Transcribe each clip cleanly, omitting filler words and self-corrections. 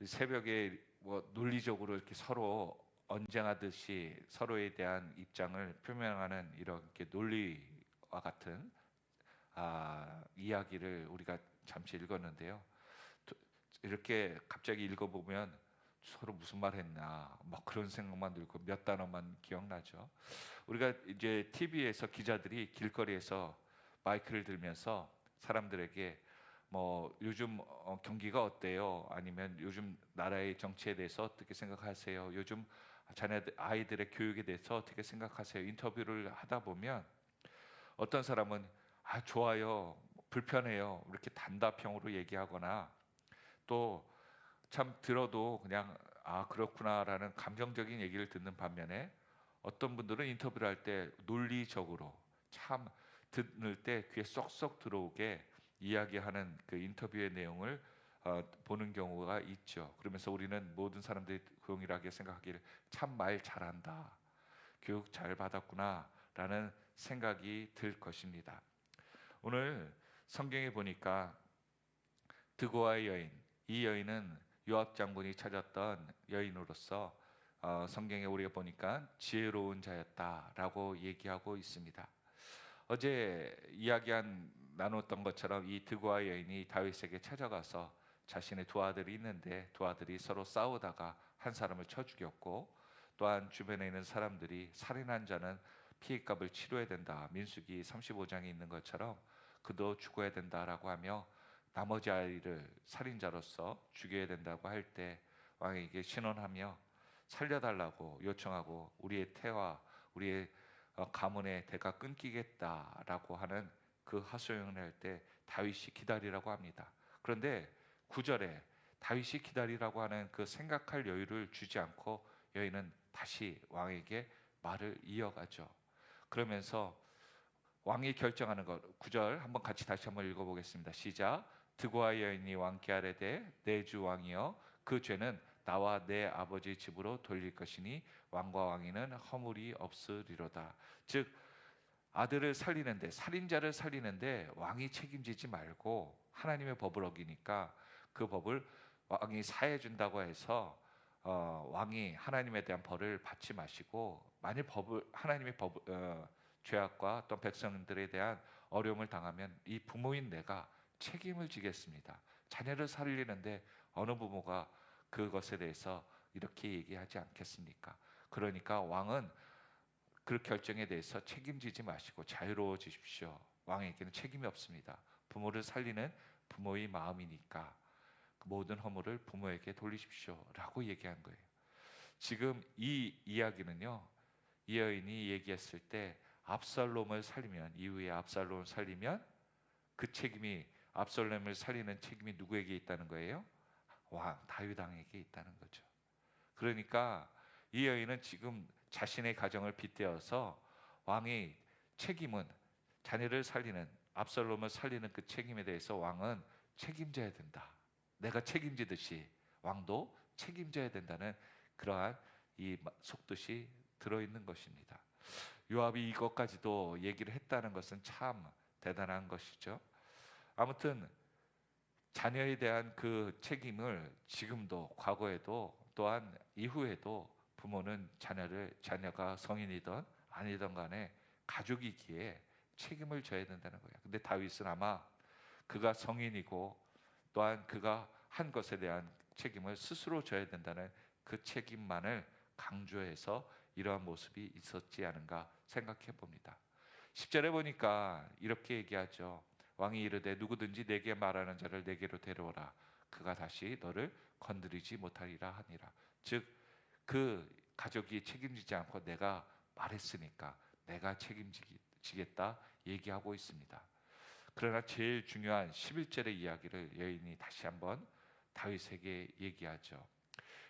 새벽에 뭐 논리적으로 이렇게 서로 언쟁하듯이 서로에 대한 입장을 표명하는 이렇게 논리와 같은 이야기를 우리가 잠시 읽었는데요. 이렇게 갑자기 읽어보면 서로 무슨 말 했나 막 그런 생각만 들고 몇 단어만 기억나죠. 우리가 이제 TV에서 기자들이 길거리에서 마이크를 들면서 사람들에게 뭐 요즘 경기가 어때요? 아니면 요즘 나라의 정치에 대해서 어떻게 생각하세요? 요즘 자녀들 아이들의 교육에 대해서 어떻게 생각하세요? 인터뷰를 하다 보면 어떤 사람은 좋아요, 불편해요 이렇게 단답형으로 얘기하거나 또 참 들어도 그냥 그렇구나라는 감정적인 얘기를 듣는 반면에 어떤 분들은 인터뷰를 할 때 논리적으로 참 듣는 때 귀에 쏙쏙 들어오게 이야기하는 그 인터뷰의 내용을 보는 경우가 있죠. 그러면서 우리는 모든 사람들이 동일하게 생각하기를 참 말 잘한다, 교육 잘 받았구나라는 생각이 들 것입니다. 오늘 성경에 보니까 드고아의 여인, 이 여인은 요압 장군이 찾았던 여인으로서 성경에 우리가 보니까 지혜로운 자였다라고 얘기하고 있습니다. 어제 나눴던 것처럼 이 드고아 여인이 다윗에게 찾아가서 자신의 두 아들이 있는데 두 아들이 서로 싸우다가 한 사람을 쳐 죽였고, 또한 주변에 있는 사람들이 살인한 자는 피해값을 치러야 된다, 민수기 35장에 있는 것처럼 그도 죽어야 된다라고 하며 나머지 아이를 살인자로서 죽여야 된다고 할 때 왕에게 신원하며 살려달라고 요청하고 우리의 태와 우리의 가문의 대가 끊기겠다라고 하는 그 하소연을 할 때 다윗이 기다리라고 합니다. 그런데 9절에 다윗이 기다리라고 하는 그 생각할 여유를 주지 않고 여인은 다시 왕에게 말을 이어가죠. 그러면서 왕이 결정하는 것, 9절 한번 같이 다시 한번 읽어보겠습니다. 시작. 드고아 여인이 왕께 아뢰되 내 주 왕이여 그 죄는 나와 내 아버지 집으로 돌릴 것이니 왕과 왕위는 허물이 없으리로다. 즉 아들을 살리는데, 살인자를 살리는데 왕이 책임지지 말고 하나님의 법을 어기니까 그 법을 왕이 사해 준다고 해서 왕이 하나님에 대한 벌을 받지 마시고, 만일 하나님의 죄악과 또 백성들에 대한 어려움을 당하면 이 부모인 내가 책임을 지겠습니다. 자녀를 살리는데 어느 부모가 그것에 대해서 이렇게 얘기하지 않겠습니까? 그러니까 왕은 그 결정에 대해서 책임지지 마시고 자유로워지십시오. 왕에게는 책임이 없습니다. 부모를 살리는 부모의 마음이니까 모든 허물을 부모에게 돌리십시오 라고 얘기한 거예요. 지금 이 이야기는요, 이 여인이 얘기했을 때 압살롬을 살리면, 이후에 압살롬을 살리면 그 책임이, 압살롬을 살리는 책임이 누구에게 있다는 거예요? 왕 다윗 왕에게 있다는 거죠. 그러니까 이 여인은 지금 자신의 가정을 빗대어서 왕의 책임은, 자녀를 살리는, 압살롬을 살리는 그 책임에 대해서 왕은 책임져야 된다, 내가 책임지듯이 왕도 책임져야 된다는 그러한 이 속뜻이 들어있는 것입니다. 요압이 이것까지도 얘기를 했다는 것은 참 대단한 것이죠. 아무튼 자녀에 대한 그 책임을 지금도, 과거에도, 또한 이후에도 부모는 자녀가 성인이든 아니든 간에 가족이기에 책임을 져야 된다는 거예요. 근데 다윗은 아마 그가 성인이고 또한 그가 한 것에 대한 책임을 스스로 져야 된다는 그 책임만을 강조해서 이러한 모습이 있었지 않은가 생각해 봅니다. 10절에 보니까 이렇게 얘기하죠. 왕이 이르되 누구든지 내게 말하는 자를 내게로 데려오라. 그가 다시 너를 건드리지 못하리라 하니라. 즉 그 가족이 책임지지 않고 내가 말했으니까 내가 책임지겠다 얘기하고 있습니다. 그러나 제일 중요한 11절의 이야기를 여인이 다시 한번 다윗에게 얘기하죠.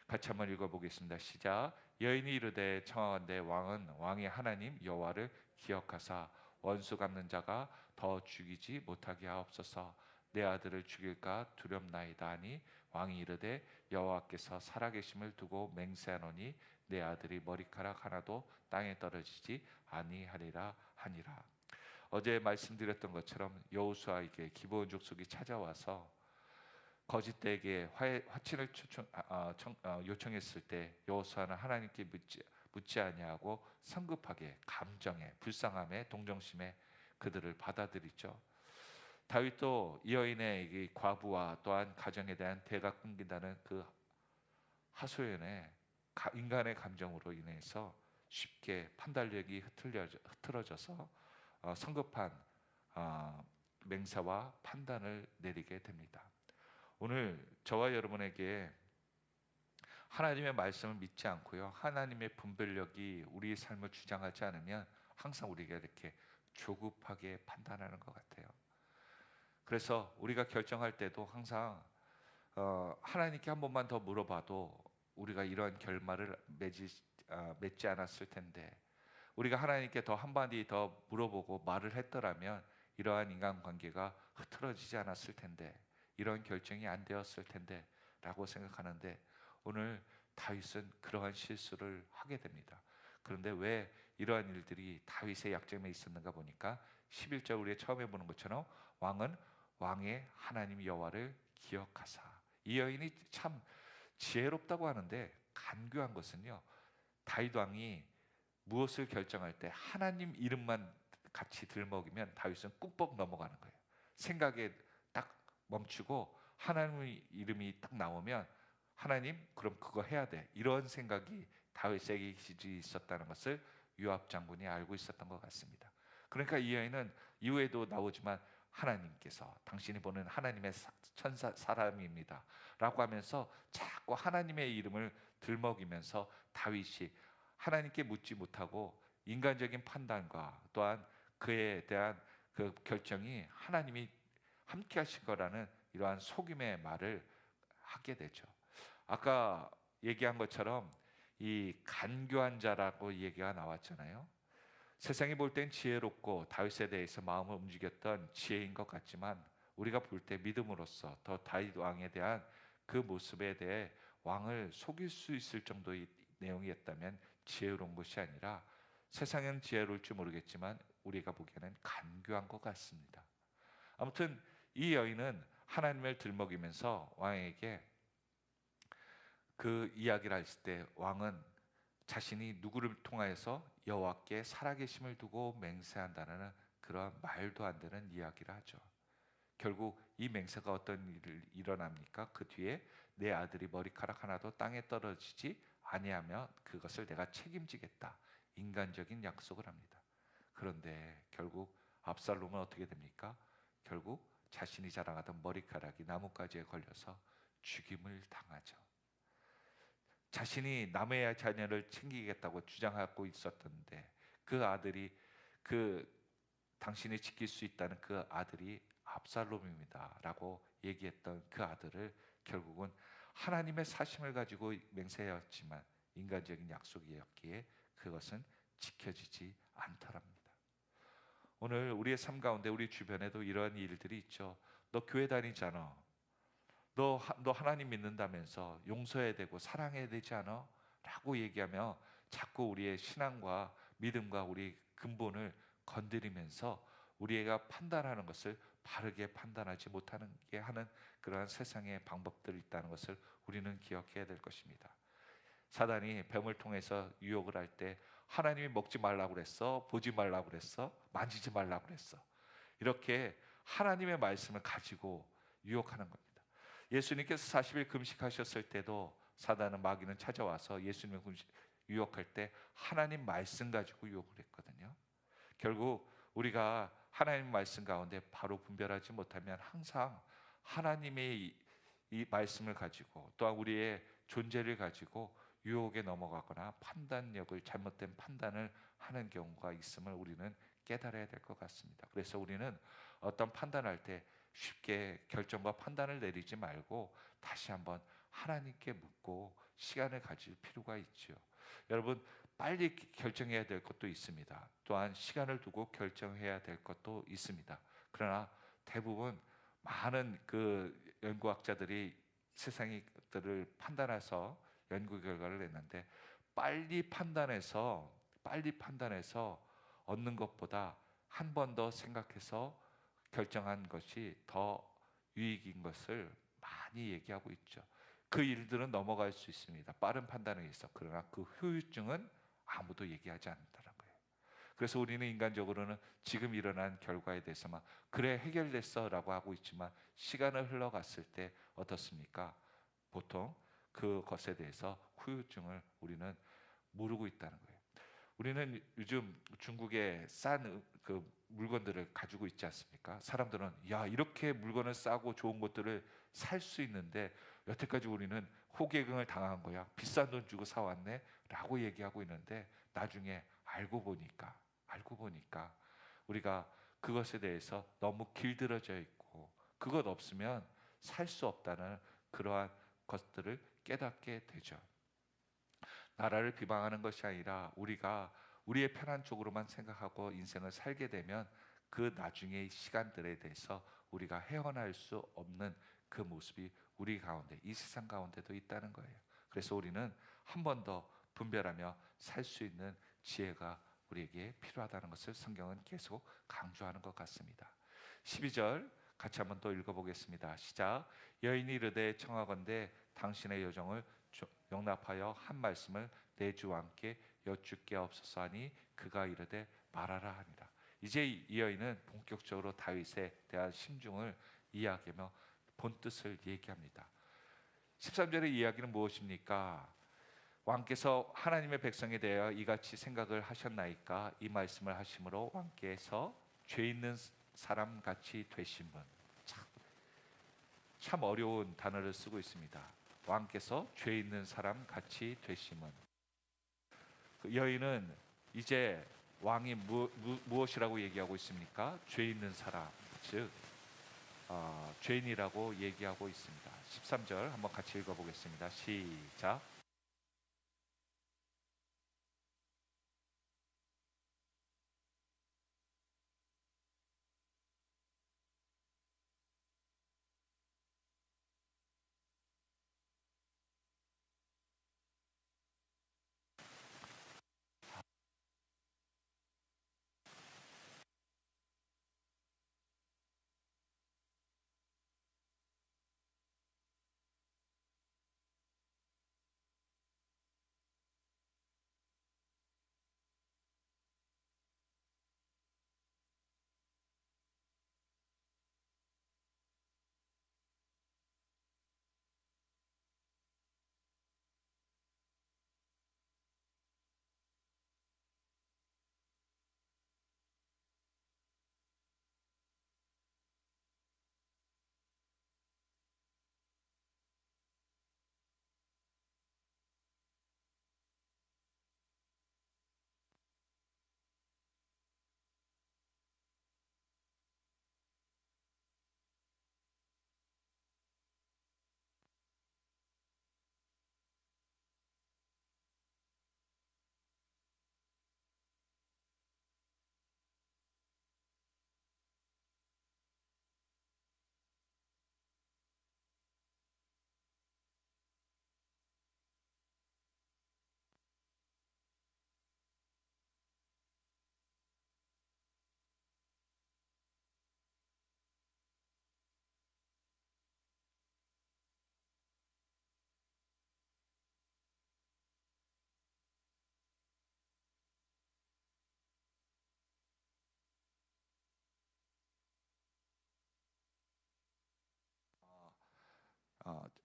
같이 한번 읽어보겠습니다. 시작. 여인이 이르되 청하건대 왕은 왕의 하나님 여호와를 기억하사 원수 갚는 자가 더 죽이지 못하게 하옵소서. 내 아들을 죽일까 두렵나이다 하니 왕이 이르되 여호와께서 살아계심을 두고 맹세하노니 내 아들이 머리카락 하나도 땅에 떨어지지 아니하리라 하니라. 어제 말씀드렸던 것처럼 여호수아에게 기브온 족속이 찾아와서 거짓되게 화친을 요청했을 때 여호수아는 하나님께 묻지 아니하고 성급하게 감정에 불쌍함에 동정심에 그들을 받아들이죠. 다윗도 이 여인의 이 과부와 또한 가정에 대한 대가 끊긴다는 그 하소연에 인간의 감정으로 인해서 쉽게 판단력이 흐트러져서 성급한 맹세와 판단을 내리게 됩니다. 오늘 저와 여러분에게 하나님의 말씀을 믿지 않고요, 하나님의 분별력이 우리의 삶을 주장하지 않으면 항상 우리가 이렇게 조급하게 판단하는 것 같아요. 그래서 우리가 결정할 때도 항상 하나님께 한 번만 더 물어봐도 우리가 이러한 결말을 맺지 않았을 텐데, 우리가 하나님께 더 한마디 더 물어보고 말을 했더라면 이러한 인간관계가 흐트러지지 않았을 텐데, 이런 결정이 안 되었을 텐데 라고 생각하는데, 오늘 다윗은 그러한 실수를 하게 됩니다. 그런데 왜 이러한 일들이 다윗의 약점에 있었는가 보니까 11절 우리가 처음에 보는 것처럼 왕은 왕의 하나님 여호와를 기억하사. 이 여인이 참 지혜롭다고 하는데 간교한 것은요, 다윗 왕이 무엇을 결정할 때 하나님 이름만 같이 들먹이면 다윗은 꾹뻑 넘어가는 거예요. 생각에 딱 멈추고 하나님의 이름이 딱 나오면 하나님 그럼 그거 해야 돼, 이런 생각이 다윗에게 있었다는 것을 요압 장군이 알고 있었던 것 같습니다. 그러니까 이 여인은 이후에도 나오지만 하나님께서 당신이 보는 하나님의 천사 사람입니다 라고 하면서 자꾸 하나님의 이름을 들먹이면서 다윗이 하나님께 묻지 못하고 인간적인 판단과 또한 그에 대한 그 결정이 하나님이 함께 하신 거라는 이러한 속임의 말을 하게 되죠. 아까 얘기한 것처럼 이 간교한 자라고 얘기가 나왔잖아요. 세상이 볼 땐 지혜롭고 다윗에 대해서 마음을 움직였던 지혜인 것 같지만, 우리가 볼 때 믿음으로써 더 다윗 왕에 대한 그 모습에 대해 왕을 속일 수 있을 정도의 내용이었다면 지혜로운 것이 아니라, 세상은 지혜로울지 모르겠지만 우리가 보기에는 간교한 것 같습니다. 아무튼 이 여인은 하나님을 들먹이면서 왕에게 그 이야기를 했을 때 왕은 자신이 누구를 통하여서 여호와께 살아계심을 두고 맹세한다는 그러한 말도 안 되는 이야기를 하죠. 결국 이 맹세가 어떤 일을 일어납니까? 그 뒤에 내 아들이 머리카락 하나도 땅에 떨어지지 아니하며 그것을 내가 책임지겠다, 인간적인 약속을 합니다. 그런데 결국 압살롬은 어떻게 됩니까? 결국 자신이 자랑하던 머리카락이 나뭇가지에 걸려서 죽임을 당하죠. 자신이 남의 자녀를 챙기겠다고 주장하고 있었던데 그 아들이, 그 당신이 지킬 수 있다는 그 아들이 압살롬입니다 라고 얘기했던 그 아들을 결국은 하나님의 사심을 가지고 맹세하였지만 인간적인 약속이었기에 그것은 지켜지지 않더랍니다. 오늘 우리의 삶 가운데 우리 주변에도 이러한 일들이 있죠. 너 교회 다니잖아, 너 하나님 믿는다면서 용서해야 되고 사랑해야 되지 않아? 라고 얘기하며 자꾸 우리의 신앙과 믿음과 우리 근본을 건드리면서 우리가 판단하는 것을 바르게 판단하지 못하는 게 하는 그러한 세상의 방법들이 있다는 것을 우리는 기억해야 될 것입니다. 사단이 뱀을 통해서 유혹을 할 때 하나님이 먹지 말라고 그랬어, 보지 말라고 그랬어, 만지지 말라고 그랬어, 이렇게 하나님의 말씀을 가지고 유혹하는 겁니다. 예수님께서 40일 금식하셨을 때도 사단은, 마귀는 찾아와서 예수님을 유혹할 때 하나님 말씀 가지고 유혹을 했거든요. 결국 우리가 하나님 말씀 가운데 바로 분별하지 못하면 항상 하나님의 이 말씀을 가지고 또한 우리의 존재를 가지고 유혹에 넘어가거나 판단력을, 잘못된 판단을 하는 경우가 있음을 우리는 깨달아야 될 것 같습니다. 그래서 우리는 어떤 판단할 때 쉽게 결정과 판단을 내리지 말고 다시 한번 하나님께 묻고 시간을 가질 필요가 있죠. 여러분, 빨리 결정해야 될 것도 있습니다. 또한 시간을 두고 결정해야 될 것도 있습니다. 그러나 대부분 많은 그 연구학자들이 세상의 것들을 판단해서 연구 결과를 냈는데, 빨리 판단해서 얻는 것보다 한 번 더 생각해서 결정한 것이 더 유익인 것을 많이 많이 얘기하고 있죠. 그 일들은 넘어갈 수 있습니다. 빠른 판단에 있어. 그러나 그 후유증은 아무도 얘기하지 않는다는 거예요. 그래서 우리는 인간적으로는 지금 일어난 결과에 대해서만 그래 해결됐어라고 하고 있지만 시간을 흘러갔을 때 어떻습니까? 보통 그것에 대해서 후유증을 우리는 모르고 있다는 거예요. 우리는 요즘 중국에 싼 그 물건들을 가지고 있지 않습니까? 사람들은 야 이렇게 물건을 싸고 좋은 것들을 살 수 있는데 여태까지 우리는 호객행을 당한 거야. 비싼 돈 주고 사왔네라고 얘기하고 있는데 나중에 알고 보니까 우리가 그것에 대해서 너무 길들여져 있고 그것 없으면 살 수 없다는 그러한 것들을 깨닫게 되죠. 나라를 비방하는 것이 아니라 우리가 우리의 편한 쪽으로만 생각하고 인생을 살게 되면 그 나중의 시간들에 대해서 우리가 헤어날 수 없는 그 모습이 우리 가운데 이 세상 가운데도 있다는 거예요. 그래서 우리는 한 번 더 분별하며 살 수 있는 지혜가 우리에게 필요하다는 것을 성경은 계속 강조하는 것 같습니다. 12절 같이 한번 또 읽어보겠습니다. 시작. 여인이 이르되 청하건대 당신의 여정을 용납하여 한 말씀을 내 주 왕께 여쭙게 없소서 하니 그가 이르되 말하라 하니라. 이제 이 여인은 본격적으로 다윗에 대한 심중을 이야기하며 본뜻을 얘기합니다. 13절의 이야기는 무엇입니까? 왕께서 하나님의 백성에 대하여 이같이 생각을 하셨나이까? 이 말씀을 하심으로 왕께서 죄 있는 사람 같이 되신 분. 참 어려운 단어를 쓰고 있습니다. 왕께서 죄 있는 사람 같이 되심은. 그 여인은 이제 왕이 무엇이라고 얘기하고 있습니까? 죄 있는 사람, 즉 죄인이라고 얘기하고 있습니다. 13절 한번 같이 읽어보겠습니다. 시작.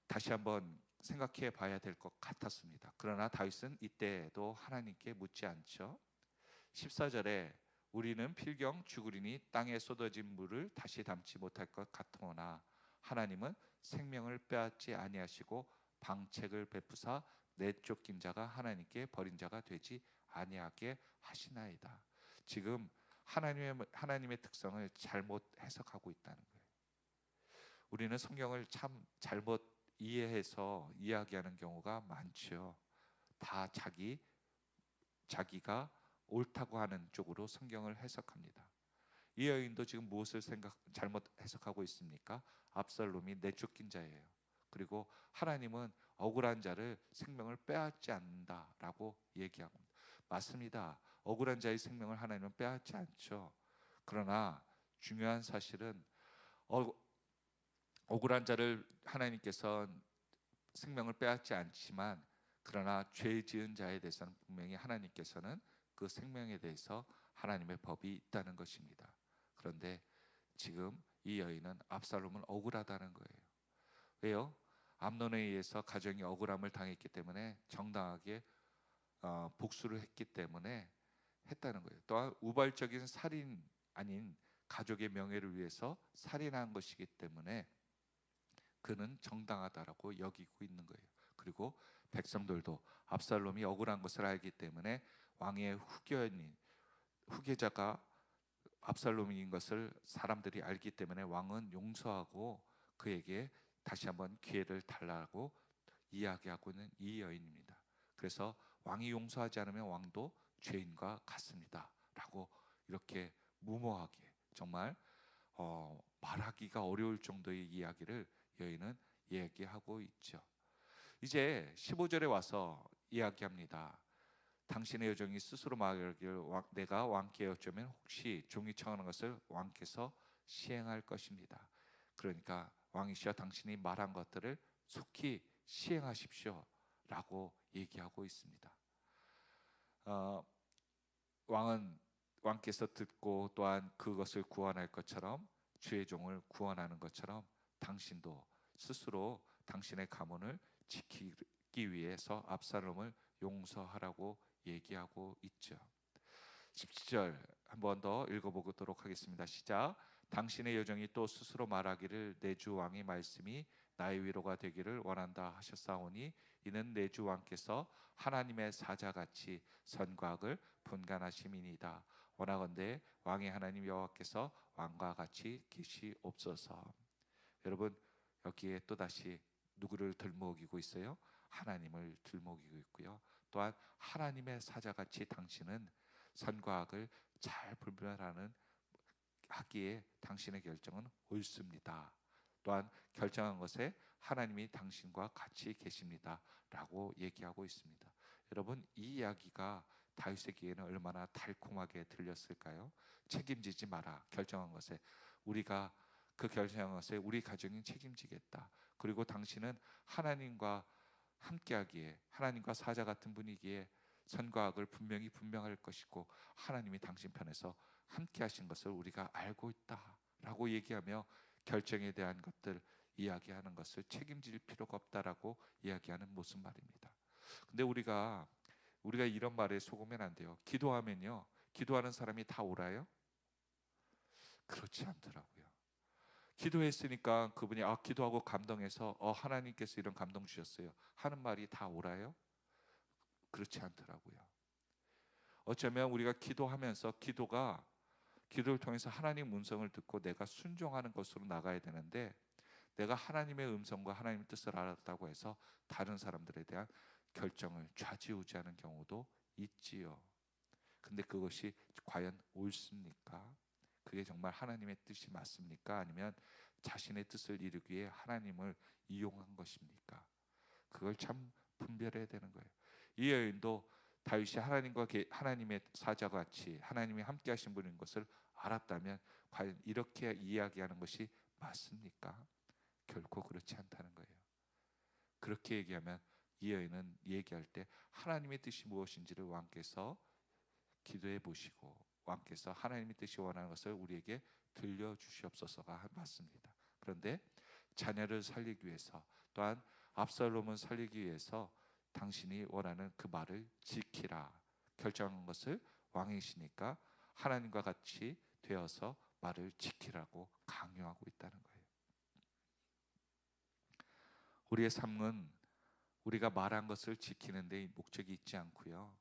다시 한번 생각해 봐야 될 것 같았습니다. 그러나 다윗은 이때도 하나님께 묻지 않죠. 14절에 우리는 필경 죽으리니 땅에 쏟아진 물을 다시 담지 못할 것 같으나 하나님은 생명을 빼앗지 아니하시고 방책을 베푸사 내쫓긴 자가 하나님께 버린 자가 되지 아니하게 하시나이다. 지금 하나님의 특성을 잘못 해석하고 있다는 거예요. 우리는 성경을 참 잘못 이해해서 이야기하는 경우가 많죠. 다 자기가 옳다고 하는 쪽으로 성경을 해석합니다. 이 여인도 지금 무엇을 잘못 해석하고 있습니까? 압살롬이 내쫓긴 자예요. 그리고 하나님은 억울한 자를 생명을 빼앗지 않는다라고 얘기합니다. 맞습니다. 억울한 자의 생명을 하나님은 빼앗지 않죠. 그러나 중요한 사실은 억울한 자를 하나님께서 생명을 빼앗지 않지만, 그러나 죄 지은 자에 대해서는 분명히 하나님께서는 그 생명에 대해서 하나님의 법이 있다는 것입니다. 그런데 지금 이 여인은 압살롬은 억울하다는 거예요. 왜요? 암논에 의해서 가정이 억울함을 당했기 때문에, 정당하게 복수를 했기 때문에 했다는 거예요. 또한 우발적인 살인 아닌 가족의 명예를 위해서 살인한 것이기 때문에 그는 정당하다라고 여기고 있는 거예요. 그리고 백성들도 압살롬이 억울한 것을 알기 때문에 왕의 후계자가 압살롬인 것을 사람들이 알기 때문에 왕은 용서하고 그에게 다시 한번 기회를 달라고 이야기하고 있는 이 여인입니다. 그래서 왕이 용서하지 않으면 왕도 죄인과 같습니다 라고 이렇게 무모하게, 정말 말하기가 어려울 정도의 이야기를 여인은 얘기하고 있죠. 이제 15절에 와서 이야기합니다. 당신의 여종이 스스로 말하기를 내가 왕께 여쭈면 혹시 종이 청하는 것을 왕께서 시행할 것입니다. 그러니까 왕이시여 당신이 말한 것들을 속히 시행하십시오 라고 얘기하고 있습니다. 왕께서 듣고 또한 그것을 구원할 것처럼, 주의 종을 구원하는 것처럼 당신도 스스로 당신의 가문을 지키기 위해서 압살롬을 용서하라고 얘기하고 있죠. 17절 한 번 더 읽어보도록 하겠습니다. 시작. 당신의 여종이 또 스스로 말하기를 내 주 왕의 말씀이 나의 위로가 되기를 원한다 하셨사오니 이는 내 주 왕께서 하나님의 사자같이 선과 악을 분간하심이니이다. 원하건대 왕의 하나님 여호와께서 왕과 같이 계시옵소서. 여러분, 여기에 또다시 누구를 들먹이고 있어요? 하나님을 들먹이고 있고요. 또한 하나님의 사자같이 당신은 선과 악을 잘 분별하는 하기에 당신의 결정은 옳습니다. 또한 결정한 것에 하나님이 당신과 같이 계십니다 라고 얘기하고 있습니다. 여러분, 이 이야기가 다윗의 귀에는 얼마나 달콤하게 들렸을까요? 책임지지 마라. 결정한 것에 우리가 그 결정한 것에 우리 가정이 책임지겠다. 그리고 당신은 하나님과 함께하기에, 하나님과 사자 같은 분이기에 선과 악을 분명할 것이고 하나님이 당신 편에서 함께하신 것을 우리가 알고 있다라고 얘기하며 결정에 대한 것들 이야기하는 것을 책임질 필요가 없다라고 이야기하는 모습 말입니다. 근데 우리가 이런 말에 속으면 안 돼요. 기도하면요, 기도하는 사람이 다 옳아요? 그렇지 않더라고요. 기도했으니까 그분이 기도하고 감동해서 하나님께서 이런 감동 주셨어요 하는 말이 다 옳아요? 그렇지 않더라고요. 어쩌면 우리가 기도하면서 기도를 통해서 하나님 음성을 듣고 내가 순종하는 것으로 나가야 되는데, 내가 하나님의 음성과 하나님의 뜻을 알았다고 해서 다른 사람들에 대한 결정을 좌지우지하는 경우도 있지요. 근데 그것이 과연 옳습니까? 그게 정말 하나님의 뜻이 맞습니까? 아니면 자신의 뜻을 이루기 위해 하나님을 이용한 것입니까? 그걸 참 분별해야 되는 거예요. 이 여인도 다윗이 하나님의 사자가 같이 하나님이 함께하신 분인 것을 알았다면 과연 이렇게 이야기하는 것이 맞습니까? 결코 그렇지 않다는 거예요. 그렇게 얘기하면 이 여인은 얘기할 때 하나님의 뜻이 무엇인지를 왕께서 기도해 보시고 왕께서 하나님의 뜻이 원하는 것을 우리에게 들려주시옵소서가 맞습니다. 그런데 자녀를 살리기 위해서, 또한 압살롬을 살리기 위해서 당신이 원하는 그 말을 지키라 결정한 것을 왕이시니까 하나님과 같이 되어서 말을 지키라고 강요하고 있다는 거예요. 우리의 삶은 우리가 말한 것을 지키는 데 목적이 있지 않고요.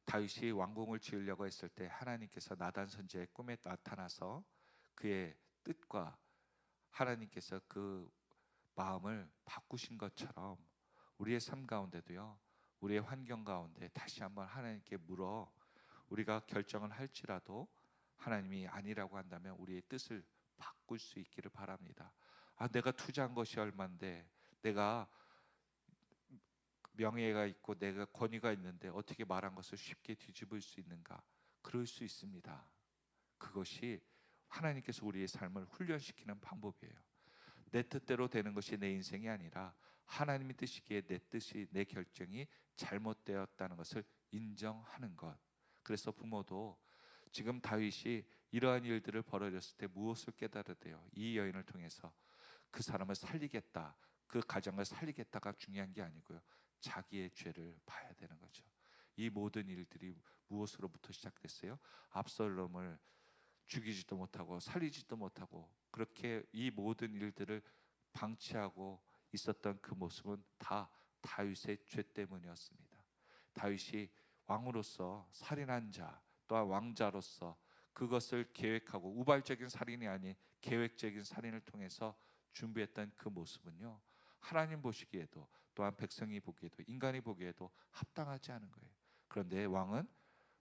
다윗이 왕궁을 지으려고 했을 때 하나님께서 나단 선지자의 꿈에 나타나서 그의 뜻과 하나님께서 그 마음을 바꾸신 것처럼 우리의 삶 가운데도요, 우리의 환경 가운데 다시 한번 하나님께 물어 우리가 결정을 할지라도 하나님이 아니라고 한다면 우리의 뜻을 바꿀 수 있기를 바랍니다. 내가 투자한 것이 얼마인데, 내가 명예가 있고 내가 권위가 있는데 어떻게 말한 것을 쉽게 뒤집을 수 있는가? 그럴 수 있습니다. 그것이 하나님께서 우리의 삶을 훈련시키는 방법이에요. 내 뜻대로 되는 것이 내 인생이 아니라 하나님이 뜻이기에 내 뜻이, 내 결정이 잘못되었다는 것을 인정하는 것. 그래서 부모도 지금 다윗이 이러한 일들을 벌어졌을 때 무엇을 깨달으대요? 이 여인을 통해서 그 사람을 살리겠다, 그 가정을 살리겠다가 중요한 게 아니고요, 자기의 죄를 봐야 되는 거죠. 이 모든 일들이 무엇으로부터 시작됐어요? 압살롬을 죽이지도 못하고 살리지도 못하고 그렇게 이 모든 일들을 방치하고 있었던 그 모습은 다 다윗의 죄 때문이었습니다. 다윗이 왕으로서 살인한 자, 또한 왕자로서 그것을 계획하고 우발적인 살인이 아닌 계획적인 살인을 통해서 준비했던 그 모습은요, 하나님 보시기에도 또한 백성이 보기에도 인간이 보기에도 합당하지 않은 거예요. 그런데 왕은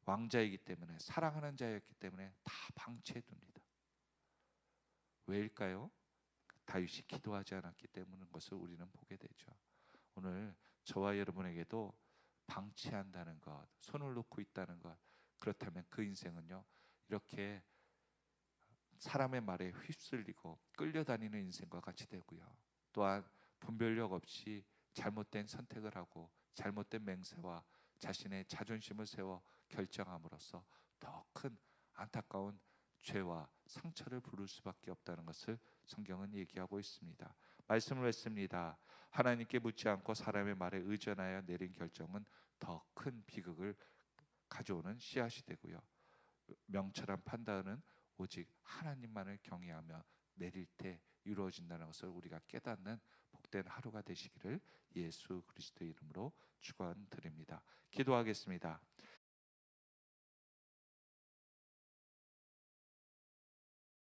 왕자이기 때문에, 사랑하는 자였기 때문에 다 방치해 둡니다. 왜일까요? 다윗이 기도하지 않았기 때문인 것을 우리는 보게 되죠. 오늘 저와 여러분에게도 방치한다는 것, 손을 놓고 있다는 것, 그렇다면 그 인생은요, 이렇게 사람의 말에 휩쓸리고 끌려다니는 인생과 같이 되고요, 또한 분별력 없이 잘못된 선택을 하고 잘못된 맹세와 자신의 자존심을 세워 결정함으로써 더 큰 안타까운 죄와 상처를 부를 수밖에 없다는 것을 성경은 얘기하고 있습니다. 말씀을 했습니다. 하나님께 묻지 않고 사람의 말에 의존하여 내린 결정은 더 큰 비극을 가져오는 씨앗이 되고요, 명철한 판단은 오직 하나님만을 경외하며 내릴 때 이루어진다는 것을 우리가 깨닫는 복된 하루가 되시기를 예수 그리스도의 이름으로 축원드립니다. 기도하겠습니다.